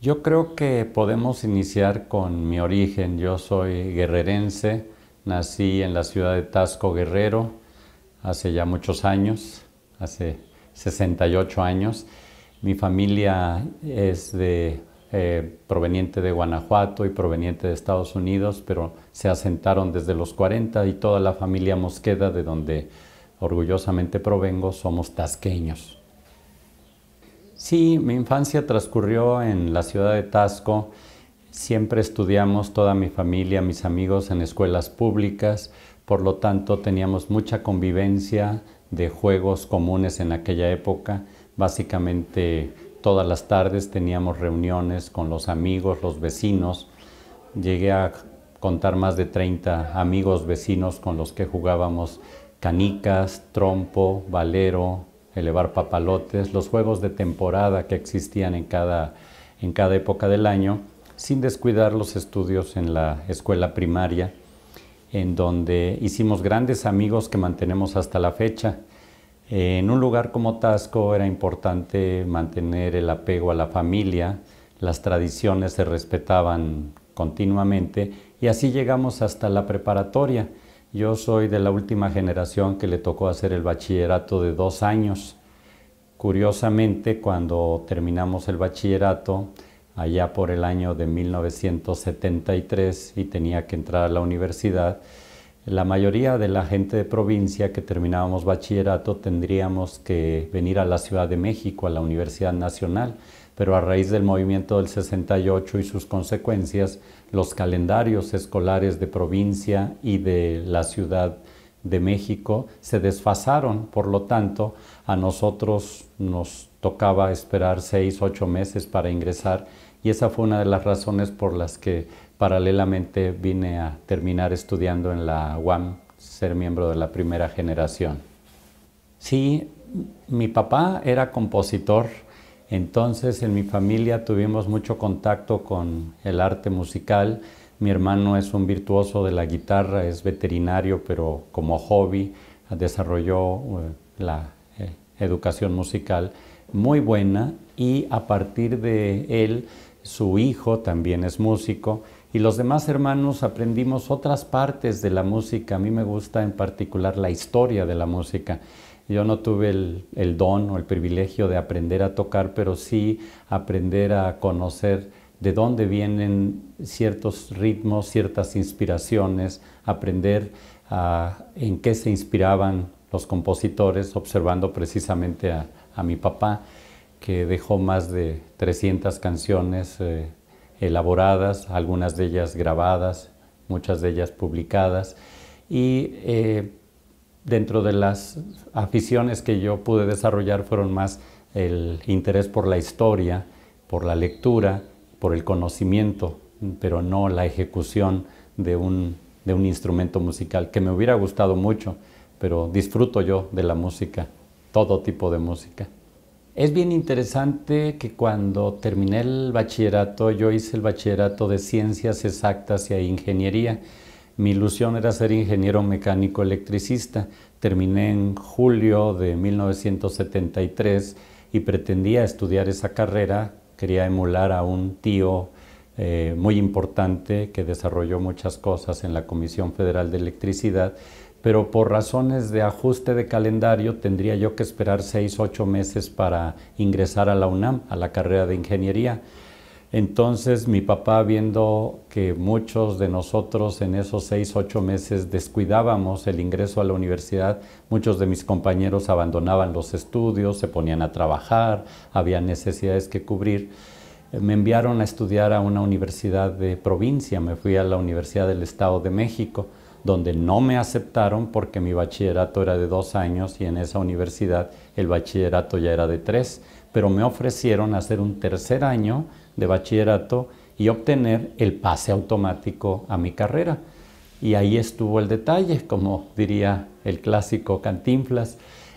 Yo creo que podemos iniciar con mi origen. Yo soy guerrerense, nací en la ciudad de Taxco, Guerrero, hace ya muchos años, hace 68 años. Mi familia es proveniente de Guanajuato y proveniente de Estados Unidos, pero se asentaron desde los 40 y toda la familia Mosqueda, de donde orgullosamente provengo, somos tasqueños. Sí, mi infancia transcurrió en la ciudad de Taxco. Siempre estudiamos, toda mi familia, mis amigos, en escuelas públicas. Por lo tanto, teníamos mucha convivencia de juegos comunes en aquella época. Básicamente, todas las tardes teníamos reuniones con los amigos, los vecinos. Llegué a contar más de 30 amigos vecinos con los que jugábamos canicas, trompo, valero, elevar papalotes, los juegos de temporada que existían en cada época del año, sin descuidar los estudios en la escuela primaria, en donde hicimos grandes amigos que mantenemos hasta la fecha. En un lugar como Taxco era importante mantener el apego a la familia, las tradiciones se respetaban continuamente y así llegamos hasta la preparatoria. Yo soy de la última generación que le tocó hacer el bachillerato de 2 años. Curiosamente, cuando terminamos el bachillerato, allá por el año de 1973 y tenía que entrar a la universidad, la mayoría de la gente de provincia que terminábamos bachillerato tendríamos que venir a la Ciudad de México, a la Universidad Nacional, pero a raíz del movimiento del 68 y sus consecuencias, los calendarios escolares de provincia y de la Ciudad de México se desfasaron. Por lo tanto, a nosotros nos tocaba esperar 6, 8 meses para ingresar, y esa fue una de las razones por las que paralelamente vine a terminar estudiando en la UAM, ser miembro de la primera generación. Sí, mi papá era compositor. Entonces en mi familia tuvimos mucho contacto con el arte musical. Mi hermano es un virtuoso de la guitarra, es veterinario, pero como hobby desarrolló la educación musical muy buena, y a partir de él, su hijo también es músico, y los demás hermanos aprendimos otras partes de la música. A mí me gusta en particular la historia de la música. Yo no tuve el don o el privilegio de aprender a tocar, pero sí aprender a conocer de dónde vienen ciertos ritmos, ciertas inspiraciones, aprender en qué se inspiraban los compositores, observando precisamente a mi papá, que dejó más de 300 canciones elaboradas, algunas de ellas grabadas, muchas de ellas publicadas, y dentro de las aficiones que yo pude desarrollar fueron más el interés por la historia, por la lectura, por el conocimiento, pero no la ejecución de un instrumento musical, que me hubiera gustado mucho, pero disfruto yo de la música, todo tipo de música. Es bien interesante que cuando terminé el bachillerato, yo hice el bachillerato de Ciencias Exactas y Ingeniería. Mi ilusión era ser ingeniero mecánico electricista. Terminé en julio de 1973 y pretendía estudiar esa carrera. Quería emular a un tío muy importante que desarrolló muchas cosas en la Comisión Federal de Electricidad, pero por razones de ajuste de calendario tendría yo que esperar 6, 8 meses para ingresar a la UNAM, a la carrera de ingeniería. Entonces mi papá, viendo que muchos de nosotros en esos 6, 8 meses descuidábamos el ingreso a la universidad, muchos de mis compañeros abandonaban los estudios, se ponían a trabajar, había necesidades que cubrir, me enviaron a estudiar a una universidad de provincia. Me fui a la Universidad del Estado de México, donde no me aceptaron porque mi bachillerato era de 2 años y en esa universidad el bachillerato ya era de 3, pero me ofrecieron hacer un tercer año de bachillerato y obtener el pase automático a mi carrera. Y ahí estuvo el detalle, como diría el clásico Cantinflas.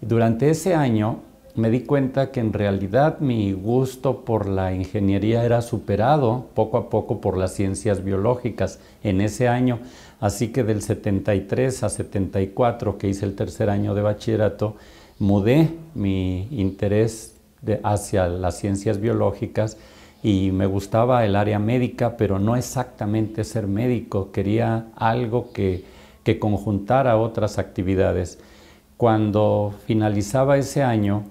Durante ese año me di cuenta que en realidad mi gusto por la ingeniería era superado poco a poco por las ciencias biológicas en ese año. Así que del 73 a 74, que hice el tercer año de bachillerato, mudé mi interés hacia las ciencias biológicas y me gustaba el área médica, pero no exactamente ser médico, quería algo que conjuntara otras actividades. Cuando finalizaba ese año,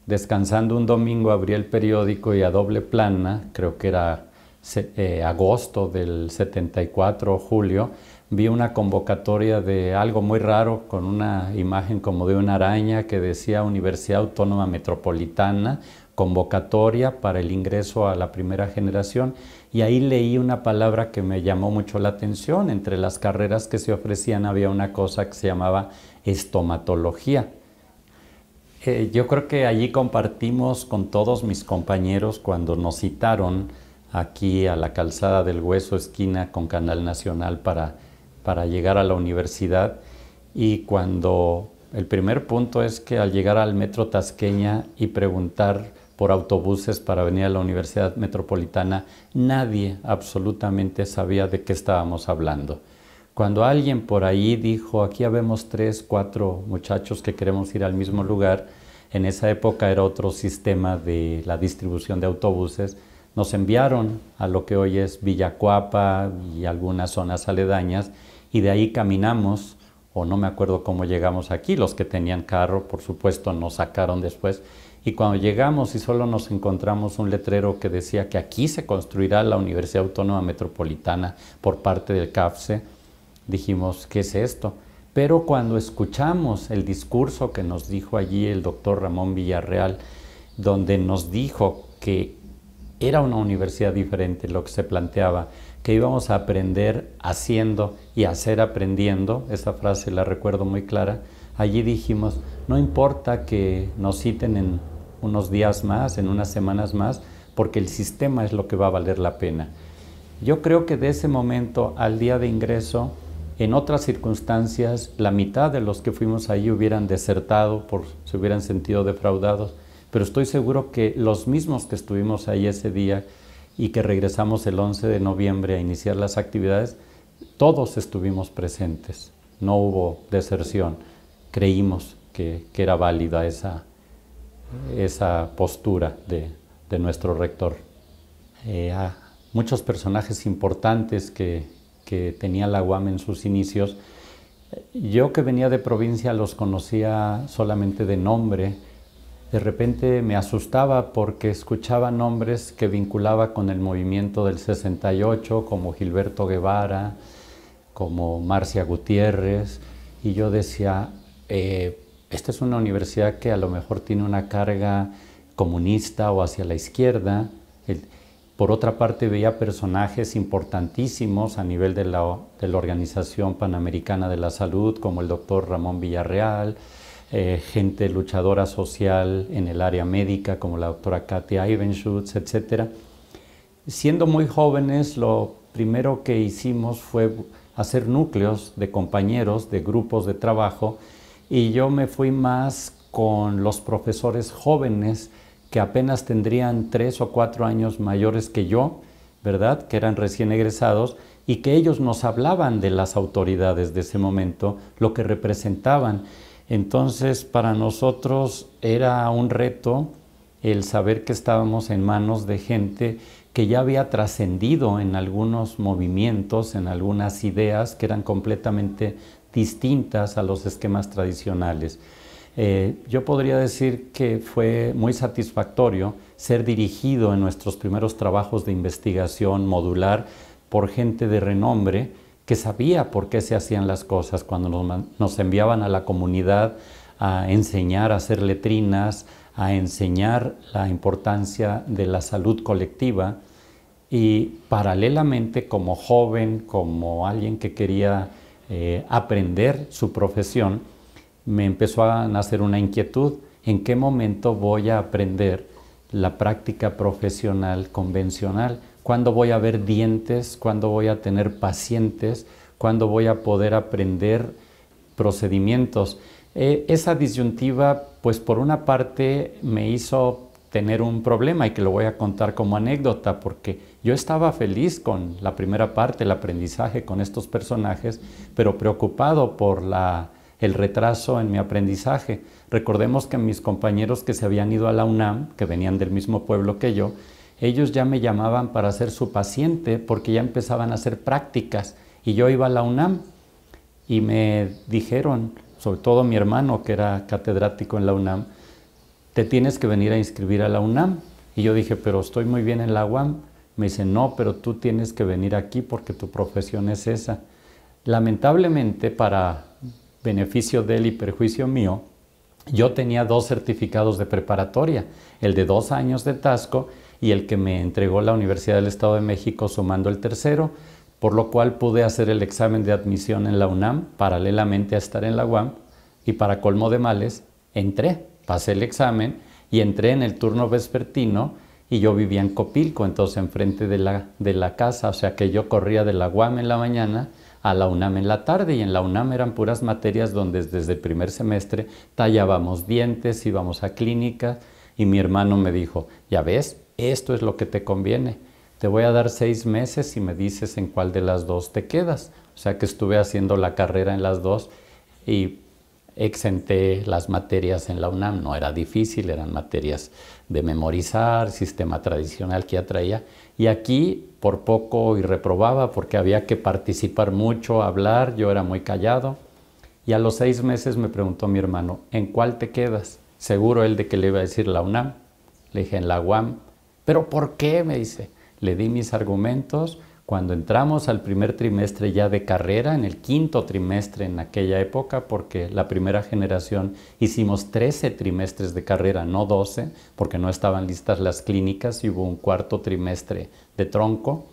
descansando un domingo, abrí el periódico y a doble plana, creo que era agosto del 74, julio, vi una convocatoria de algo muy raro con una imagen como de una araña que decía Universidad Autónoma Metropolitana, convocatoria para el ingreso a la primera generación, y ahí leí una palabra que me llamó mucho la atención. Entre las carreras que se ofrecían había una cosa que se llamaba estomatología. Yo creo que allí compartimos con todos mis compañeros cuando nos citaron aquí a la Calzada del Hueso, esquina con Canal Nacional, para llegar a la universidad. Y cuando el primer punto es que al llegar al Metro Tasqueña y preguntar por autobuses para venir a la Universidad Metropolitana, nadie absolutamente sabía de qué estábamos hablando. Cuando alguien por ahí dijo, aquí habemos 3, 4 muchachos que queremos ir al mismo lugar, en esa época era otro sistema de la distribución de autobuses, nos enviaron a lo que hoy es Villacuapa y algunas zonas aledañas, y de ahí caminamos, o no me acuerdo cómo llegamos aquí, los que tenían carro, por supuesto, nos sacaron después, y cuando llegamos y solo nos encontramos un letrero que decía que aquí se construirá la Universidad Autónoma Metropolitana por parte del CAFCE, dijimos, ¿qué es esto? Pero cuando escuchamos el discurso que nos dijo allí el doctor Ramón Villarreal, donde nos dijo que era una universidad diferente lo que se planteaba, que íbamos a aprender haciendo y hacer aprendiendo, esa frase la recuerdo muy clara, allí dijimos, no importa que nos citen en unos días más, en unas semanas más, porque el sistema es lo que va a valer la pena. Yo creo que de ese momento al día de ingreso, en otras circunstancias, la mitad de los que fuimos ahí hubieran desertado, se hubieran sentido defraudados, pero estoy seguro que los mismos que estuvimos ahí ese día y que regresamos el 11 de noviembre a iniciar las actividades, todos estuvimos presentes, no hubo deserción, creímos que era válida esa postura de nuestro rector. Muchos personajes importantes que tenía la UAM en sus inicios, yo que venía de provincia los conocía solamente de nombre. De repente me asustaba porque escuchaba nombres que vinculaba con el movimiento del 68, como Gilberto Guevara, como Marcia Gutiérrez, y yo decía, esta es una universidad que a lo mejor tiene una carga comunista o hacia la izquierda. Por otra parte, veía personajes importantísimos a nivel de la Organización Panamericana de la Salud, como el doctor Ramón Villarreal, gente luchadora social en el área médica, como la doctora Katia Ivenschutz, etc. Siendo muy jóvenes, lo primero que hicimos fue hacer núcleos de compañeros, de grupos de trabajo, y yo me fui más con los profesores jóvenes que apenas tendrían 3 o 4 años mayores que yo, ¿verdad?, que eran recién egresados, y que ellos nos hablaban de las autoridades de ese momento, lo que representaban. Entonces, para nosotros era un reto el saber que estábamos en manos de gente que ya había trascendido en algunos movimientos, en algunas ideas que eran completamente distintas a los esquemas tradicionales. Yo podría decir que fue muy satisfactorio ser dirigido en nuestros primeros trabajos de investigación modular por gente de renombre que sabía por qué se hacían las cosas cuando nos enviaban a la comunidad a enseñar a hacer letrinas, a enseñar la importancia de la salud colectiva, y paralelamente como joven, como alguien que quería aprender su profesión, me empezó a nacer una inquietud: ¿en qué momento voy a aprender la práctica profesional convencional? ¿Cuándo voy a ver dientes? ¿Cuándo voy a tener pacientes? ¿Cuándo voy a poder aprender procedimientos? Esa disyuntiva, pues por una parte me hizo tener un problema, y que lo voy a contar como anécdota, porque yo estaba feliz con la primera parte, el aprendizaje con estos personajes, pero preocupado por el retraso en mi aprendizaje. Recordemos que mis compañeros que se habían ido a la UNAM, que venían del mismo pueblo que yo, ellos ya me llamaban para ser su paciente porque ya empezaban a hacer prácticas y yo iba a la UNAM y me dijeron, sobre todo mi hermano que era catedrático en la UNAM, te tienes que venir a inscribir a la UNAM. Y yo dije, pero estoy muy bien en la UAM. Me dice, no, pero tú tienes que venir aquí porque tu profesión es esa. Lamentablemente, para beneficio de él y perjuicio mío, yo tenía 2 certificados de preparatoria, el de 2 años de Taxco y el que me entregó la Universidad del Estado de México sumando el tercero, por lo cual pude hacer el examen de admisión en la UNAM paralelamente a estar en la UAM y para colmo de males entré, pasé el examen y entré en el turno vespertino y yo vivía en Copilco, entonces enfrente de la casa, o sea que yo corría de la UAM en la mañana a la UNAM en la tarde y en la UNAM eran puras materias donde desde el primer semestre tallábamos dientes, íbamos a clínicas y mi hermano me dijo, ya ves, esto es lo que te conviene, te voy a dar 6 meses y me dices en cuál de las 2 te quedas. O sea que estuve haciendo la carrera en las 2 y exenté las materias en la UNAM, no era difícil, eran materias de memorizar, sistema tradicional que ya traía, y aquí por poco y reprobaba porque había que participar mucho, hablar, yo era muy callado, y a los 6 meses me preguntó mi hermano, ¿en cuál te quedas? Seguro él de que le iba a decir la UNAM, le dije en la UAM, ¿pero por qué? Me dice, le di mis argumentos. Cuando entramos al primer trimestre ya de carrera, en el 5.º trimestre en aquella época, porque la primera generación hicimos 13 trimestres de carrera, no 12, porque no estaban listas las clínicas y hubo un 4.º trimestre de tronco.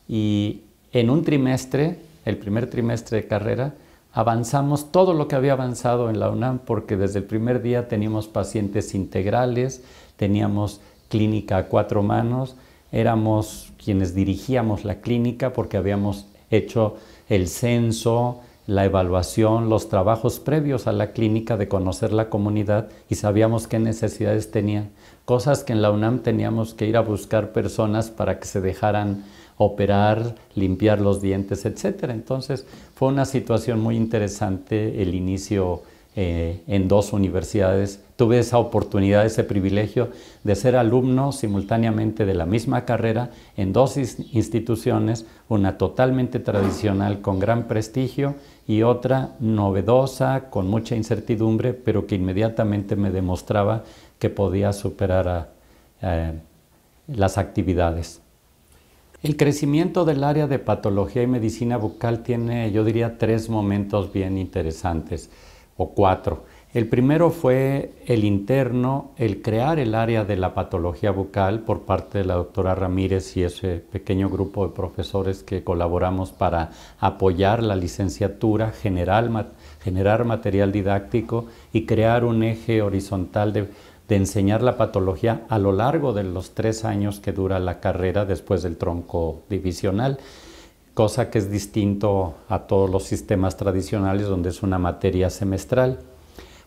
Y en un trimestre, el primer trimestre de carrera, avanzamos todo lo que había avanzado en la UNAM, porque desde el primer día teníamos pacientes integrales, teníamos clínica a 4 manos, éramos quienes dirigíamos la clínica porque habíamos hecho el censo, la evaluación, los trabajos previos a la clínica de conocer la comunidad y sabíamos qué necesidades tenían. Cosas que en la UNAM teníamos que ir a buscar personas para que se dejaran operar, limpiar los dientes, etc. Entonces fue una situación muy interesante el inicio en 2 universidades. Tuve esa oportunidad, ese privilegio de ser alumno simultáneamente de la misma carrera en 2 instituciones, una totalmente tradicional con gran prestigio y otra novedosa, con mucha incertidumbre, pero que inmediatamente me demostraba que podía superar las actividades. El crecimiento del área de patología y medicina bucal tiene, yo diría, 3 momentos bien interesantes, o 4. El primero fue el interno, el crear el área de la patología bucal por parte de la doctora Ramírez y ese pequeño grupo de profesores que colaboramos para apoyar la licenciatura, generar material didáctico y crear un eje horizontal de enseñar la patología a lo largo de los 3 años que dura la carrera después del tronco divisional, cosa que es distinto a todos los sistemas tradicionales donde es una materia semestral.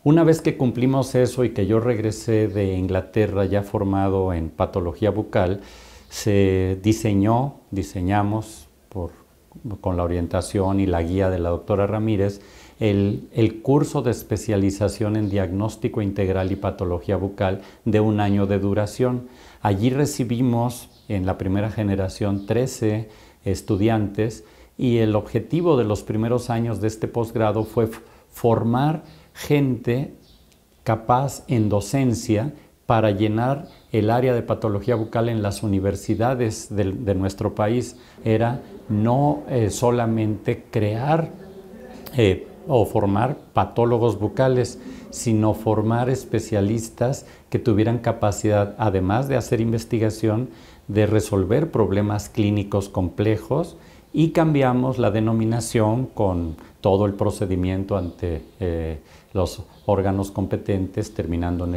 Una vez que cumplimos eso y que yo regresé de Inglaterra ya formado en patología bucal, se diseñamos con la orientación y la guía de la doctora Ramírez, el curso de especialización en diagnóstico integral y patología bucal de 1 año de duración. Allí recibimos en la primera generación 13 estudiantes y el objetivo de los primeros años de este posgrado fue formar gente capaz en docencia para llenar el área de patología bucal en las universidades de nuestro país. Era no solamente crear o formar patólogos bucales, sino formar especialistas que tuvieran capacidad, además de hacer investigación, de resolver problemas clínicos complejos, y cambiamos la denominación con todo el procedimiento ante los órganos competentes, terminando en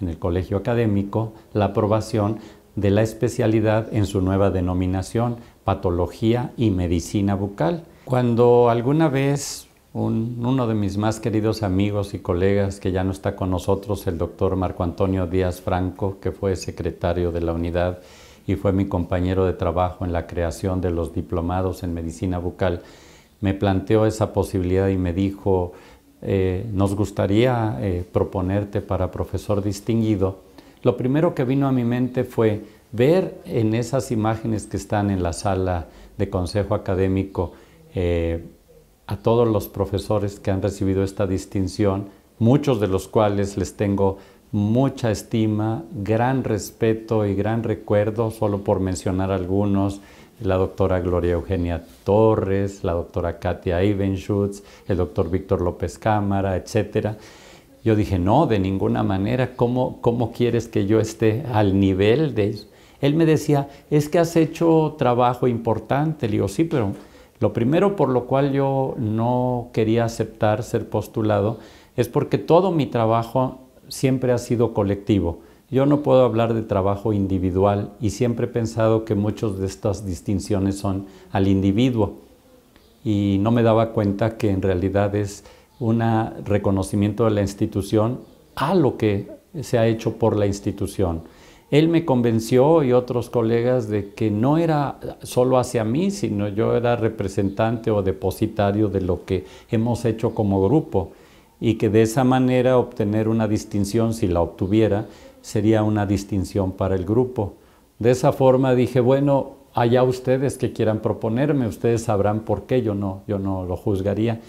el colegio académico, la aprobación de la especialidad en su nueva denominación, patología y medicina bucal. Cuando alguna vez uno de mis más queridos amigos y colegas, que ya no está con nosotros, el doctor Marco Antonio Díaz Franco, que fue secretario de la unidad y fue mi compañero de trabajo en la creación de los diplomados en medicina bucal, me planteó esa posibilidad y me dijo, nos gustaría proponerte para profesor distinguido. Lo primero que vino a mi mente fue, ver en esas imágenes que están en la sala de consejo académico a todos los profesores que han recibido esta distinción, muchos de los cuales les tengo mucha estima, gran respeto y gran recuerdo, solo por mencionar algunos: la doctora Gloria Eugenia Torres, la doctora Katia Ivenschutz, el doctor Víctor López Cámara, etc. Yo dije, no, de ninguna manera. ¿Cómo quieres que yo esté al nivel de ellos? Él me decía, es que has hecho trabajo importante. Le digo, sí, pero lo primero por lo cual yo no quería aceptar ser postulado es porque todo mi trabajo siempre ha sido colectivo. Yo no puedo hablar de trabajo individual y siempre he pensado que muchas de estas distinciones son al individuo y no me daba cuenta que en realidad es un reconocimiento de la institución a lo que se ha hecho por la institución. Él me convenció y otros colegas de que no era solo hacia mí, sino yo era representante o depositario de lo que hemos hecho como grupo y que de esa manera obtener una distinción, si la obtuviera, sería una distinción para el grupo. De esa forma dije, bueno, allá ustedes que quieran proponerme, ustedes sabrán por qué, yo no lo juzgaría.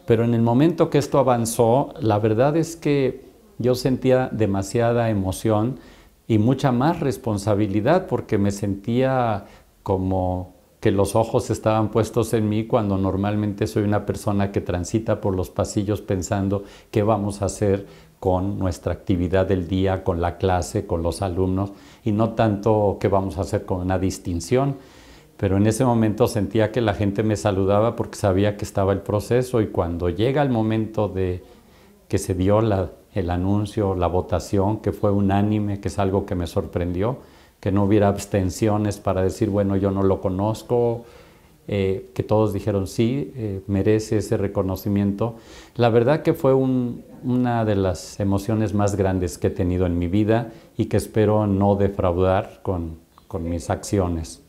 Pero en el momento que esto avanzó, la verdad es que yo sentía demasiada emoción y mucha más responsabilidad, porque me sentía como que los ojos estaban puestos en mí cuando normalmente soy una persona que transita por los pasillos pensando qué vamos a hacer con nuestra actividad del día, con la clase, con los alumnos, y no tanto qué vamos a hacer con una distinción. Pero en ese momento sentía que la gente me saludaba porque sabía que estaba el proceso, y cuando llega el momento de que se dio el anuncio, la votación, que fue unánime, que es algo que me sorprendió, que no hubiera abstenciones para decir, bueno, yo no lo conozco, que todos dijeron sí, merece ese reconocimiento. La verdad que fue una de las emociones más grandes que he tenido en mi vida y que espero no defraudar con mis acciones.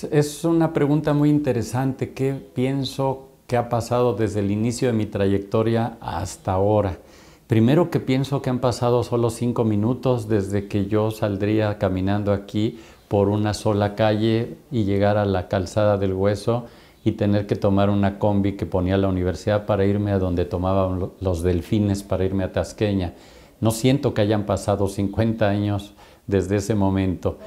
Es una pregunta muy interesante. ¿Qué pienso que ha pasado desde el inicio de mi trayectoria hasta ahora? Primero, que pienso que han pasado solo 5 minutos desde que yo saldría caminando aquí por una sola calle y llegar a la calzada del Hueso y tener que tomar una combi que ponía la universidad para irme a donde tomaban los delfines para irme a Tasqueña. No siento que hayan pasado 50 años desde ese momento.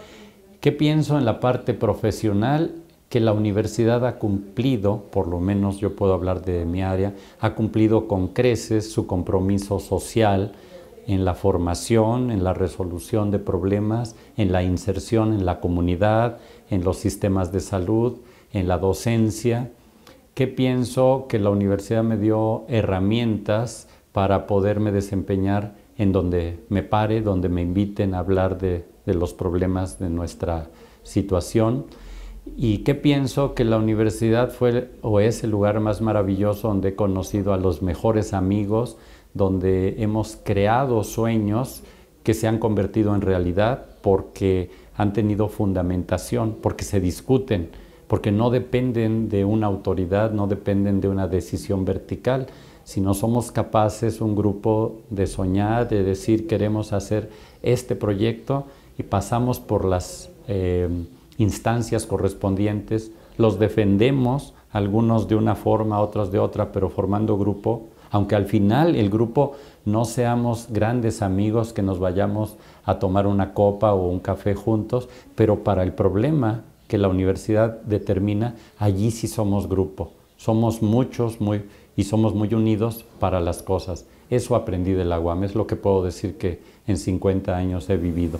¿Qué pienso en la parte profesional? Que la universidad ha cumplido, por lo menos yo puedo hablar de mi área, ha cumplido con creces su compromiso social en la formación, en la resolución de problemas, en la inserción en la comunidad, en los sistemas de salud, en la docencia. ¿Qué pienso? Que la universidad me dio herramientas para poderme desempeñar en donde me pare, donde me inviten a hablar de los problemas de nuestra situación. ¿Y qué pienso? Que la universidad fue o es el lugar más maravilloso donde he conocido a los mejores amigos, donde hemos creado sueños que se han convertido en realidad porque han tenido fundamentación, porque se discuten, porque no dependen de una autoridad, no dependen de una decisión vertical, sino somos capaces, un grupo, de soñar, de decir queremos hacer este proyecto y pasamos por las instancias correspondientes, los defendemos, algunos de una forma, otros de otra, pero formando grupo, aunque al final el grupo no seamos grandes amigos que nos vayamos a tomar una copa o un café juntos, pero para el problema que la universidad determina, allí sí somos grupo, somos muchos y somos muy unidos para las cosas. Eso aprendí de la UAM, es lo que puedo decir que en 50 años he vivido.